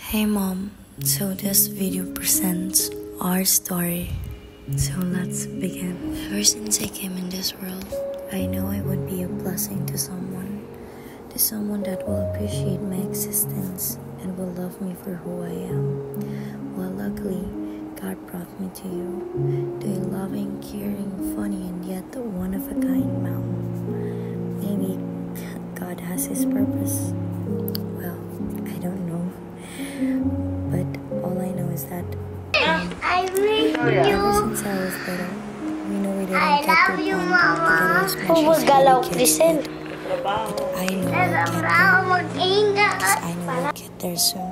Hey mom, so this video presents our story. So let's begin. Ever since I came in this world, I know I would be a blessing to someone that will appreciate my existence and will love me for who I am. Well, luckily, God brought me to you, to a loving, caring, funny, and yet one-of-a-kind mom. Maybe God has his purpose. Well, I don't know. But all I know is that ever since I was little, we know we didn't get to bond together as much as we did. But I know I'll get there soon.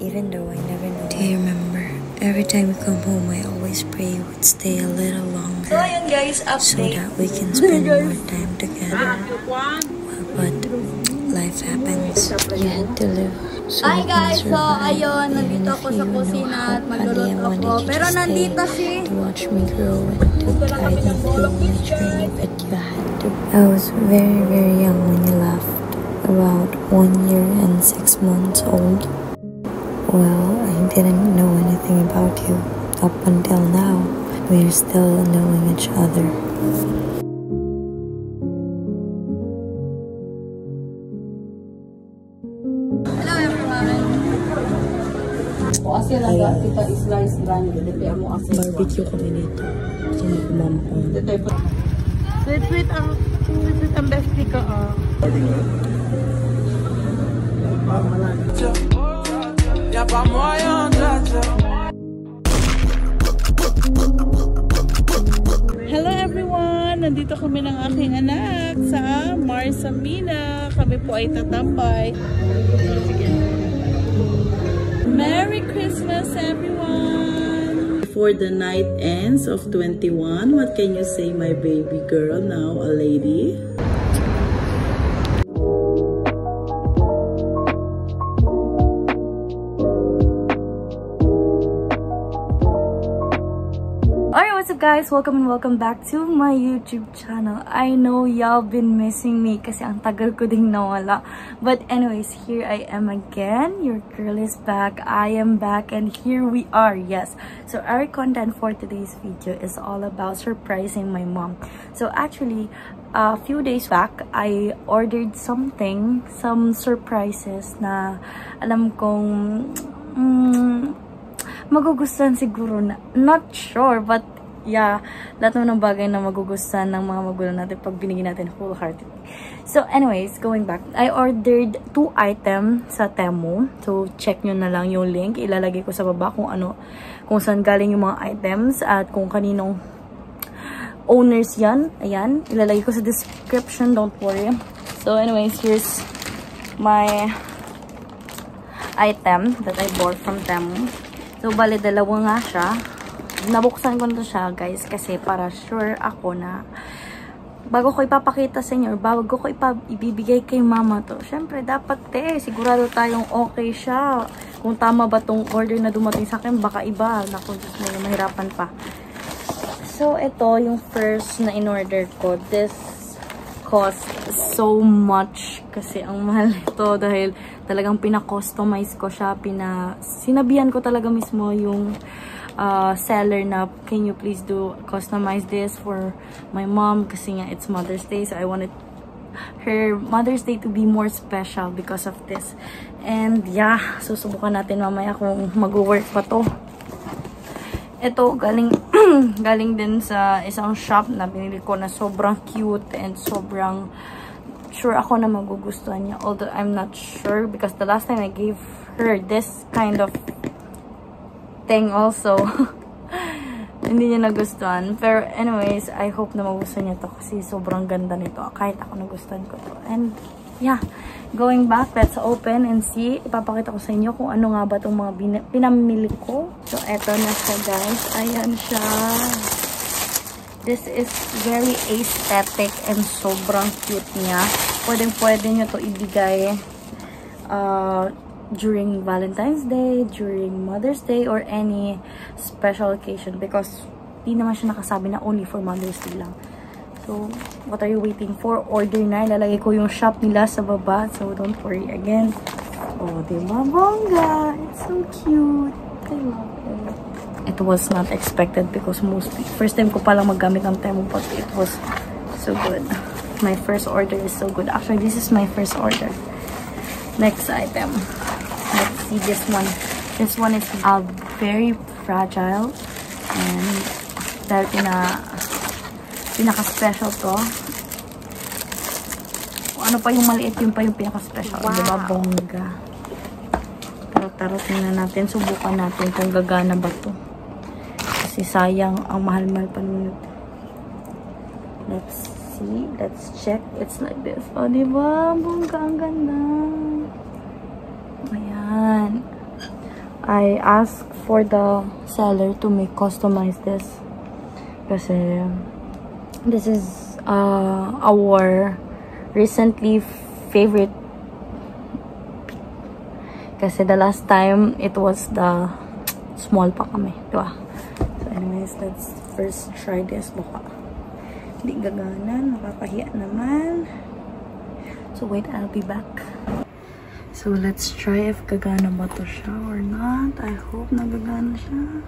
Even though I never know. Do you remember? Every time we come home, I always pray you would stay a little longer. So yun guys, so update. that we can spend more time together. But life happens. You had to live. So Hi guys, so ayun, nandito ako sa kusina at magluluto ako. Pero nandito si... To watch me grow and to guide me through my journey, but you had to. I was very, very young when you left. About 1 year and 6 months old. Well, I didn't know anything about you. Up until now, we are still knowing each other. Hello everyone! Kasi lang kita is gani dito mo asin. Barbecue kami dito. Kasi magkumampong. Sweet ang bestie ko. Hello everyone! Nandito kami ng aking anak sa Marsamina. Kami po ay tatambay. Merry Christmas everyone! Before the night ends of 21, what can you say, my baby girl, now a lady? Alright, what's up guys? Welcome and welcome back to my YouTube channel. I know y'all been missing me kasi ang tagal ko ding nawala. But anyways, here I am again. Your girl is back. I am back and here we are. Yes. So our content for today's video is all about surprising my mom. So actually, a few days back, I ordered some surprises na alam kong magugustuhan siguro na. Not sure, but yeah, lahat ng bagay na magugustuhan ng mga magulang natin pag binigyan natin wholeheartedly. So anyways, going back, I ordered 2 items sa Temu. So check nyo na lang yung link. Ilalagay ko sa baba kung saan galing yung mga items at kung kaninong owners yan. Ayan, ilalagay ko sa description, don't worry. So anyways, here's my item that I bought from Temu. So, bali, dalawa nga siya. Nabuksan ko na siya, guys, kasi para sure ako na bago ko ipapakita sa inyo, bago ko ibibigay kay mama to, syempre, dapat sigurado tayong okay siya. Kung tama ba tong order na dumating sa akin, baka iba. Naku, Diyos mo, mahirapan pa. So, ito, yung first na in-order ko. This cost so much kasi ang mahal ito dahil talagang pina-customize ko siya, sinabihan ko talaga mismo yung seller na, can you please do customize this for my mom kasi nga it's Mother's Day, so I wanted her Mother's Day to be more special because of this. And yeah, susubukan natin mamaya kung mag-work pa to. Ito, galing din sa isang shop na binili ko na sobrang cute and sobrang sure ako na magugustuhan niya. Although I'm not sure because the last time I gave her this kind of thing also, hindi niya nagustuhan. Pero anyways, I hope na magustuhan niya to kasi sobrang ganda nito. Kahit ako nagustuhan ko to. And yeah, going back, let's open and see. Ipapakita ko sa inyo kung ano nga ba itong mga pinamili ko. So, eto na siya, guys. Ayan siya. This is very aesthetic and sobrang cute niya. Pwede nyo to ibigay during Valentine's Day, during Mother's Day, or any special occasion because di naman siya nakasabi na only for Mother's Day lang. So, what are you waiting for? Order na. Ilalagay ko yung shop nila sa baba. So, don't worry again. Oh, diba, bongga? It's so cute. I love it. It was not expected because mostly, first time ko palang maggamit ng Temu, but it was so good. My first order is so good. Actually, this is my first order. Next item. Let's see this one. This one is very fragile. And dahil pinaka-special to. Kung ano pa yung maliit, yun pa yung pinaka-special. Wow. Diba, bongga? Tarot na natin. Subukan natin kung gagana ba to. Kasi sayang, ang mahal-mahal pa nun. Let's see. Let's check. It's like this. O, diba? Bongga, ang ganda. Ayan. I asked for the seller to make customize this. Kasi, this is our recently favorite. Kasi the last time, it was the small pa kami. Diba? So anyways, let's first try this. Baka hindi gagana. Nakakahiya naman. So wait, I'll be back. So let's try if gagana ba to siya or not. I hope na gagana siya.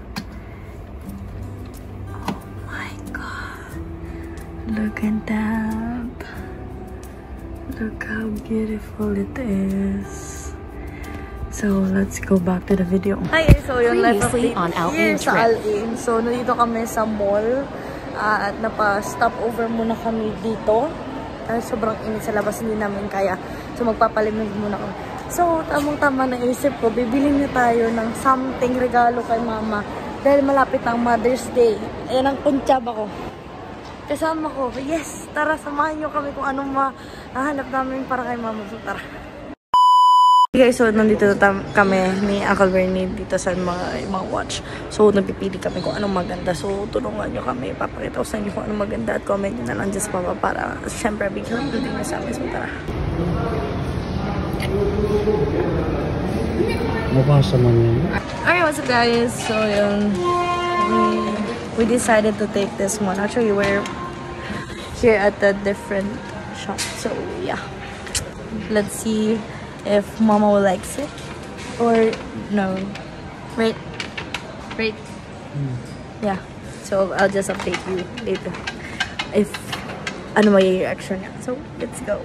Oh my God. Look at that. Look how beautiful it is. So, let's go back to the video. Hi, so yun, life update here sa Al-Ain. So, nandito kami sa mall. At napa-stop over muna kami dito. Sobrang init sa labas, hindi namin kaya. So, magpapalimig muna kami. So, tamang-tama na isip ko, bibili na tayo ng something regalo kay mama. Dahil malapit ang Mother's Day. Ayan ang kuntsaba ko. Kasama ko. Yes! Tara, samahan nyo kami kung anong mahanap namin para kay mama. So, tara. Okay guys, so nandito na kami ni Uncle Bernie dito sa mga watch. So nagpipili kami kung anong maganda. So tulungan nyo kami, papakita ko sa inyo kung anong maganda at comment nyo na lang just para syempre bigyan ng building na sa amin. So tara. Mabasa man yun. Alright, what's up guys? So yun, we decided to take this one. Actually, we're here at a different shop. So yeah, let's see if mama will like it or no. Right? Yeah. So I'll just update you later if ano may reaction niya. So let's go.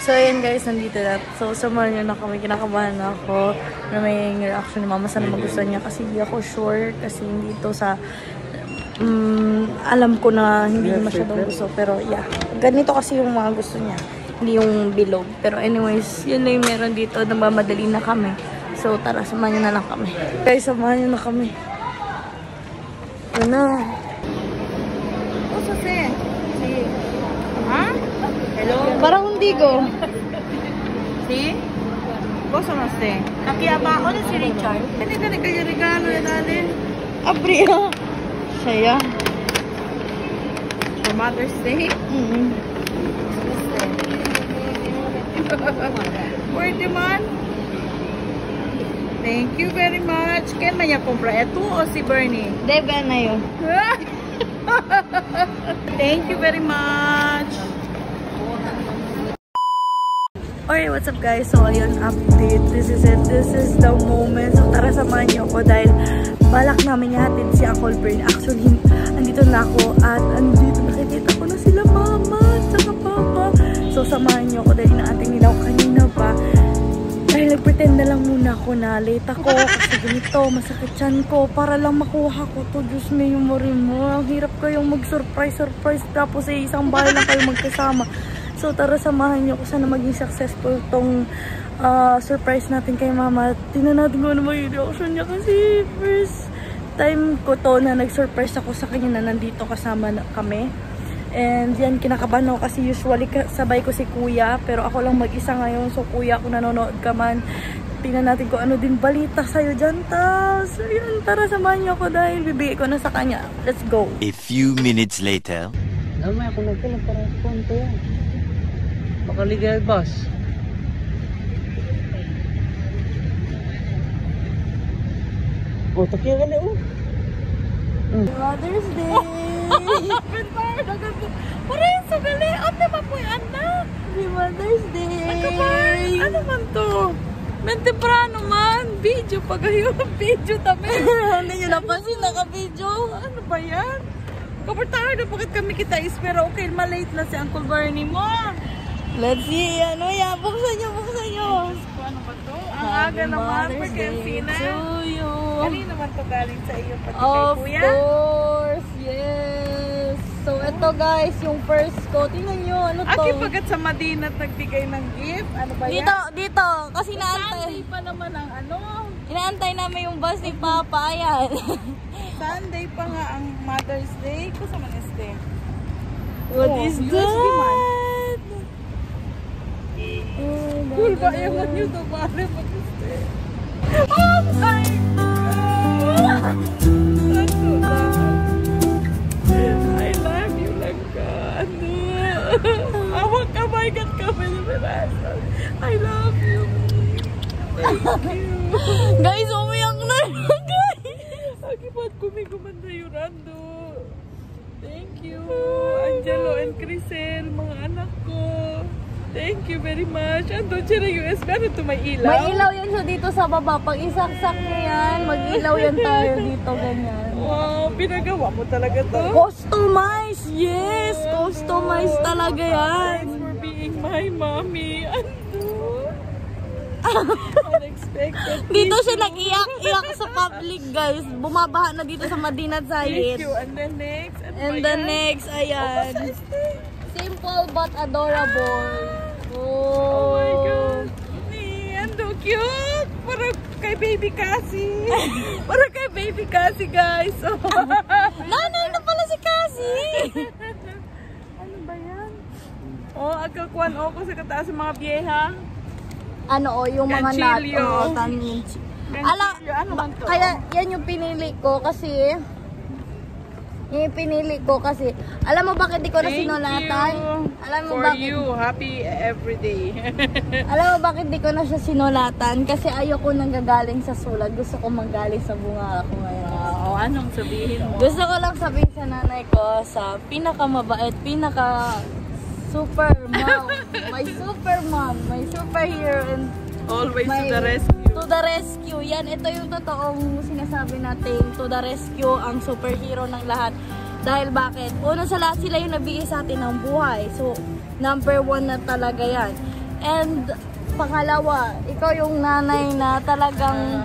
So ayan guys, nandito na. So samahan nyo na kami. Kinakabahan na ako na may reaction ni mama. Sana magustuhan niya kasi hindi ako sure. Kasi hindi ito sa alam ko na hindi masyadong gusto. Pero yeah, ganito kasi yung mga gusto niya. Hindi yung bilog. Pero anyways, yun na yung meron dito. Nagmamadali na kami. So, tara, samahan nyo na lang kami. Guys, samahan nyo na kami. Yun na. Cosa se? Si. Ha? Hello? Parang hindi ko. Si? Cosa mas se? Nakiyabao na si Richard. Hindi ka kaya regalo yan natin. Abri ha. Siya. For Mother's Day? Pwede man. Thank you very much. Ken man niya kumpra ito o si Bernie? Debe na yun. Thank you very much. Alright, what's up guys? So, ayun, update. This is it. This is the moment. So, tara samahan niyo ako dahil balak namin ihatid si Uncle Bernie. Actually, andito na ako at andito nakikita ko na sila mama at saka papa. So, samahan niyo ako dahil inaating nila ako kanina pa. Dahil nag-pretend na lang muna ako na late ako kasi ganito, masakit tiyan ko para lang makuha ko to. Diyos me, yung mo. Ang hirap kayong mag-surprise tapos isang bahay lang kayo magkasama. So, tara samahan niyo ko. Sana maging successful tong surprise natin kay mama. Tingnan natin kung ano maging reaction niya kasi first time ko to na nag-surprise ako sa kanya na nandito kasama na kami. And yan, kinakabahan ako kasi usually sabay ko si kuya. Pero ako lang mag-isa ngayon. So, kuya, kung nanonood ka man, tingnan natin kung ano din balita sa'yo dyan. So, yun, tara samahan niyo ako dahil bibigay ko na sa kanya. Let's go. A few minutes later. Namay ako nagkulang para konto yan. Baka legal boss. Oh, takya ka na Mother's Day! Pareho sa gali. Ano naman po yung anak? Happy Mother's Day! Ano man to? Men temprano man. Video pa kayo. Video tabi. Hindi nyo napansin, naka-video. Ano ba yan? Kaportahan na bakit kami kita is pero okay, malate na si Uncle Bernie mo. Let's see, ano yan? Buksan nyo. Ano ba to? Ang aga naman for Kensina. To you. Kanina naman to galing sa iyo pati Of kay Kuya. course, yes. So, ito guys, yung first ko. Tingnan nyo, ano to? Aki pagkat sa Madina at nagbigay ng gift. Ano ba yan? Dito. Kasi inaantay. Sunday pa naman ang ano. Inaantay namin yung bus ni Papa. Ayan. Sunday pa nga ang Mother's Day. Kusa man is day? What Oh, is USB man. that? Oh, Cool ba yung mga nyo to? Pare mag-stay. Oh my God! Ano na? I love you lang ka. Ano? Awag ka ba? Ikat ka ba yung pinasal? I love you. Thank you. Guys, umiyak na guys. Akibat kumigumanda yung Rando. Thank you. Angelo and Crisel, mga anak ko. Thank you very much. Ando siya na USB. Ano ito? May ilaw? May ilaw yan siya dito sa baba. Pag isaksak niya yan, mag-ilaw yan tayo dito, ganyan. Wow, pinagawa mo talaga to. Customize! Yes! Customize talaga yan. Thanks for being my mommy. Ando. Unexpected. Dito siya nag-iyak-iyak sa public, guys. Bumabaha na dito sa Madina Thank Zayed. you. And then next. Ano And ba the yan? next, ayan. Simple but adorable. Oh my God. Ando cute. Parang kay Baby Cassie. Parang kay Baby Cassie, guys. Oh. Nanay na pala si Cassie! Ano ba yan? Oh, agkakuan ako sa kataas ng mga bieha. Ano yung mga Ganchillo. nato. Alam, Ano man to? kaya yan yung pinili ko kasi alam mo bakit di ko na sinulatan? Alam mo For bakit? you, happy everyday. Alam mo bakit di ko na siya sinulatan? Kasi ayoko nang gagaling sa sulat. Gusto ko manggaling sa bunga ko ngayon. Oh, anong sabihin mo? Gusto ko lang sabihin sa nanay ko sa pinakamabait, super mom, my super mom, my superhero, and Always my, to the rescue. To the rescue. Yan, ito yung totoong sinasabi natin. To the rescue, ang superhero ng lahat. Dahil bakit? Una sa lahat, sila yung nabigay sa atin ng buhay. So, number 1 na talaga yan. And, pangalawa, ikaw yung nanay na talagang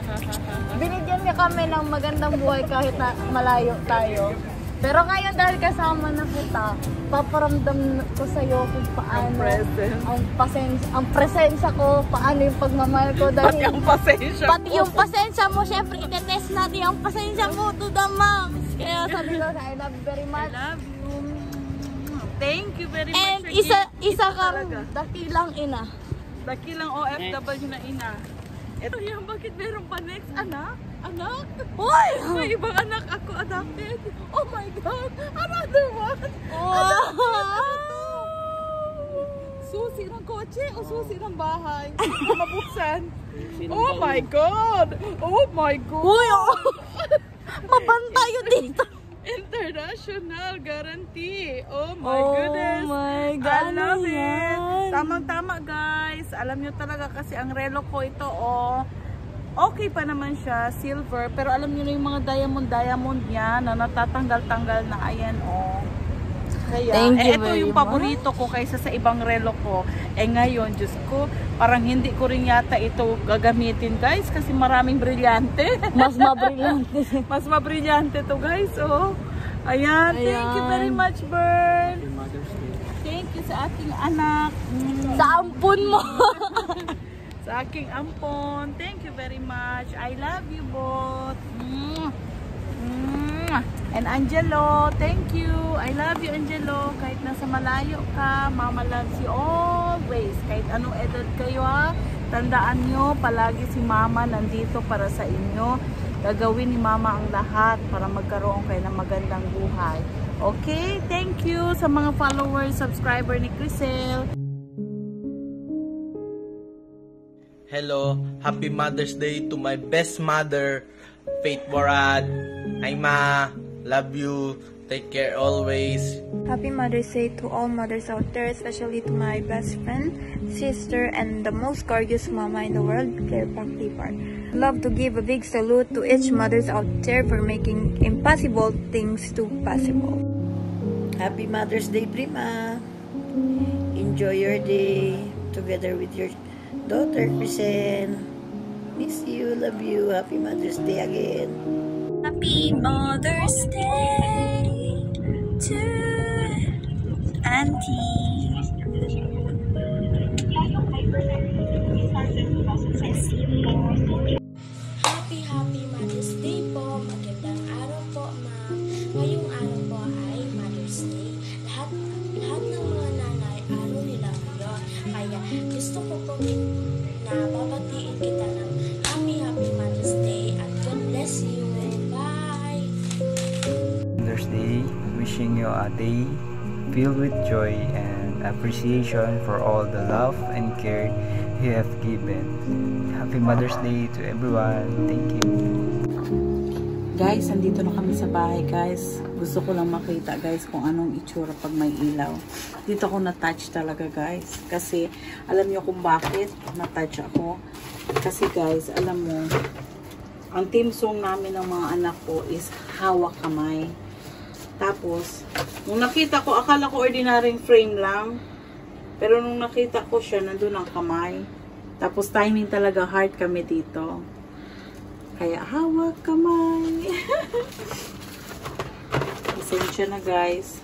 binigyan niya kami ng magandang buhay kahit na malayo tayo. Pero ngayon dahil kasama na kita, paparamdam ko sa'yo kung paano ang presensya ko, paano yung pagmamahal ko dahil Pati yung pasensya mo, syempre itetest natin ang pasensya mo to the max. Kaya sabi ko, I love you very much. I love you. Thank you very much. And isa kang dakilang ina. Dakilang OFW na ina. Ito yan, bakit meron pa next anak? Anak? Hoy! May ibang anak ako adopted. Oh my God! Another one! Susi ng kotse o susi ng bahay? Na mabuksan. Oh my God! Oh my God! Uy! Mabanta yun dito. International guarantee. Oh my Oh goodness. my I God, love ano it. yan? Tamang-tama guys. Alam nyo talaga kasi ang relo ko ito okay pa naman siya, silver. Pero alam nyo na yung mga diamond niya na natatanggal-tanggal na ayan Kaya, Thank you ito very yung paborito ko kaysa sa ibang relo ko. Ngayon, Diyos ko, parang hindi ko rin yata ito gagamitin guys kasi maraming brilyante. Mas mabrilyante. Mas mabrilyante to guys, Ayan, thank you very much, Bern. Thank you sa aking anak. Sa ampun mo. Sa aking ampon. Thank you very much. I love you both. And Angelo, thank you. I love you, Angelo. Kahit nasa malayo ka, Mama loves you always. Kahit anong edad kayo tandaan nyo, palagi si Mama nandito para sa inyo. Gagawin ni Mama ang lahat para magkaroon kayo ng magandang buhay. Okay? Thank you sa mga followers, subscriber ni Crisel. Hello, happy Mother's Day to my best mother, Faith Borad. Hi Ma, love you. Take care always. Happy Mother's Day to all mothers out there, especially to my best friend, sister, and the most gorgeous mama in the world, Claire Paclipar. Love to give a big salute to each mothers out there for making impossible things to possible. Happy Mother's Day, Prima. Enjoy your day together with your daughter, Crisel. Miss you, love you. Happy Mother's Day again. Happy Mother's Day to Auntie. Happy Mother's Day po. Magandang araw po, ma'am. Ngayong araw po ay Mother's Day. Lahat ng mga nanay, araw nila ngayon. Kaya gusto ko po na babatiin kita ng Happy Mother's Day at God bless you. Bye! Mother's Day, wishing you a day filled with joy and appreciation for all the love and care you have given. Happy Mother's Day to everyone. Thank you. Guys, andito na kami sa bahay, guys. Gusto ko lang makita, guys, kung anong itsura pag may ilaw. Dito ako na-touch talaga, guys. Kasi, alam niyo kung bakit na-touch ako. Kasi, guys, alam mo, ang team song namin ng mga anak ko is Hawak Kamay. Tapos, nung nakita ko, akala ko ordinaryong frame lang. Pero nung nakita ko siya, nandun ang kamay. Tapos, timing talaga, heart kami dito. Kaya, hawak kamay. Pasensya na, guys.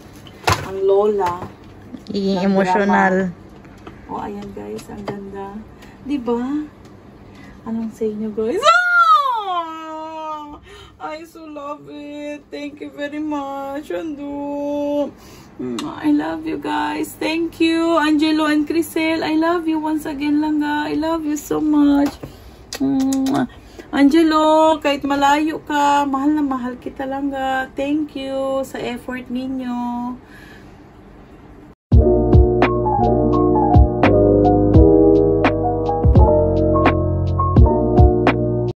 Ang lola. Emotional. Oh, ayan, guys. Ang ganda. Diba? Anong say nyo, guys? I so love it. Thank you very much, Andu. I love you guys. Thank you, Angelo and Crisel. I love you once again, Langga. I love you so much. Angelo, kahit malayo ka, mahal na mahal kita, Langga. Thank you sa effort ninyo.